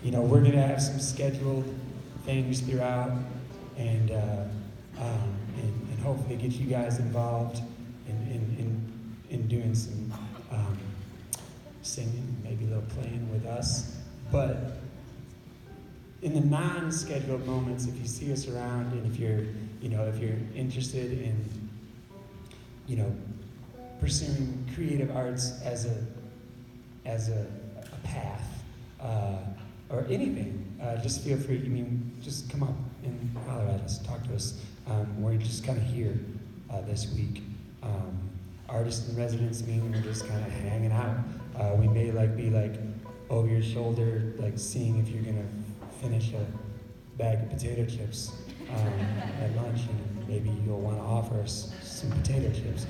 we're going to have some scheduled things throughout, and hopefully get you guys involved in doing some singing, maybe a little playing with us. But in the non-scheduled moments, if you see us around, and if you're interested in, pursuing creative arts as a path, or anything, just feel free. Just come up and holler at us, talk to us. We're just kind of here this week. Artists in residence meaning we're just kind of hanging out. We may be over your shoulder, seeing if you're gonna finish a bag of potato chips at lunch, and maybe you'll want to offer us some potato chips.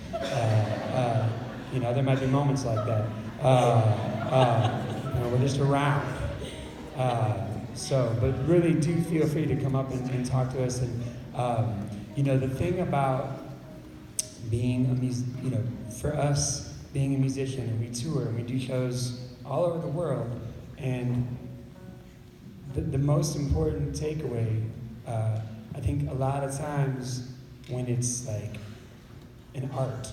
There might be moments like that. We're just around. But really do feel free to come up and talk to us. And the thing about being for us being a musician, and we tour and we do shows all over the world, and the most important takeaway, I think a lot of times when it's like an art,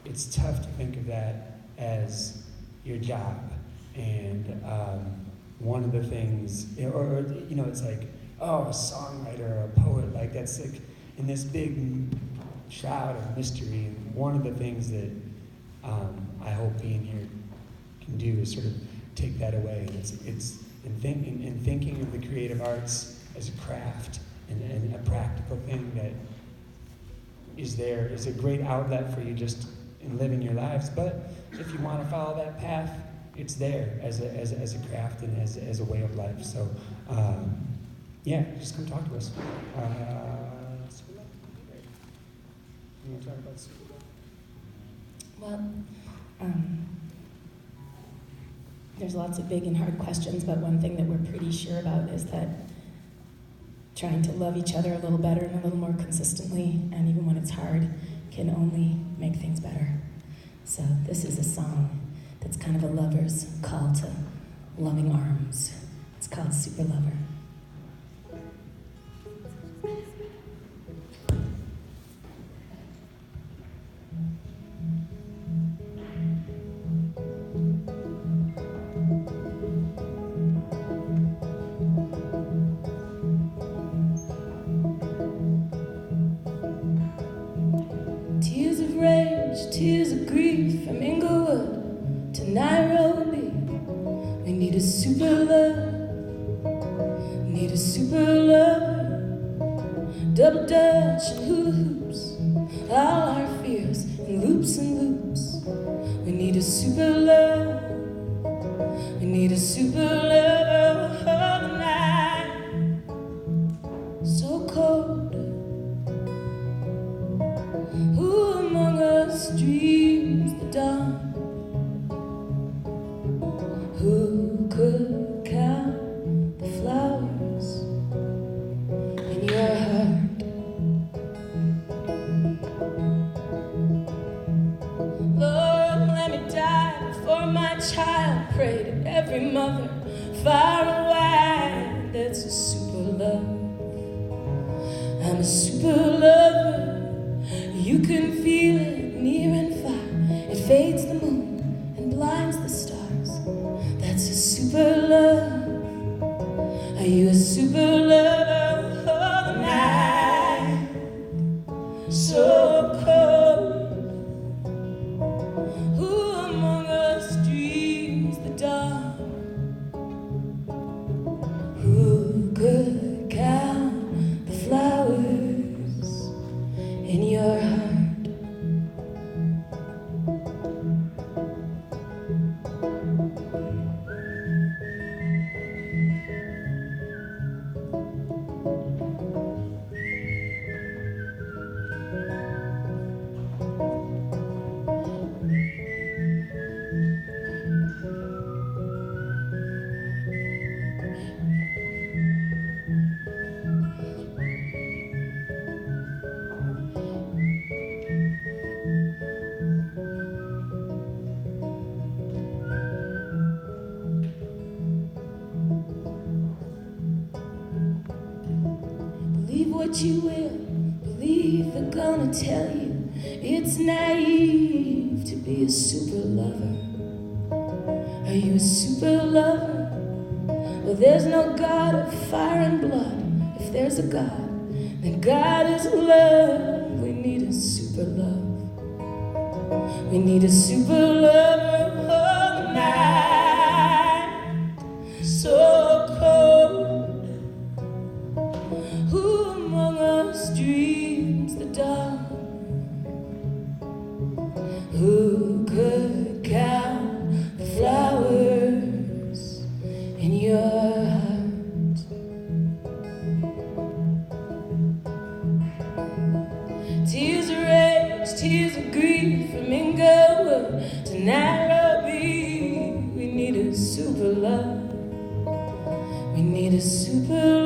it's tough to think of that as your job. And one of the things, it's like, a songwriter or a poet, that's like in this big shroud of mystery. And one of the things that I hope being here can do is sort of take that away. It's in thinking of the creative arts as a craft and a practical thing that is a great outlet for you just in living your lives. But if you want to follow that path, it's there as a craft and as a way of life. So just come talk to us. You want to talk about Super Bowl? Well, there's lots of big and hard questions, but one thing that we're pretty sure about is that trying to love each other a little better and a little more consistently, and even when it's hard, can only make things better. So this is a song that's kind of a lover's call to loving arms. It's called Super Lover. Tears of grief from Inglewood to Nairobi. We need a super love, need a super lover. Double dutch and hula hoops, all our fears in loops and loops. We need a super love, we need a super lover for the night. So cold. Who among us dreams the dawn? Who could count the flowers in your heart? Lord, let me die before my child prayed at every mother far and wide. That's a super love. I'm a super lover. You can feel it near and far. It fades the moon and blinds the stars. That's a super love. Are you a super lover for the night? So cold. Who among us dreams the dawn? Who could count the flowers in your heart? what you will, believe they're gonna tell you it's naive to be a super lover. Are you a super lover? Well, there's no God of fire and blood. If there's a God, then God is love. We need a super love. We need a super lover all night. So cold. Who among us dreams the dawn? Who could count the flowers in your heart? Tears of rage, tears of grief from Inglewood to Nairobi. We need a super love. We need a super love.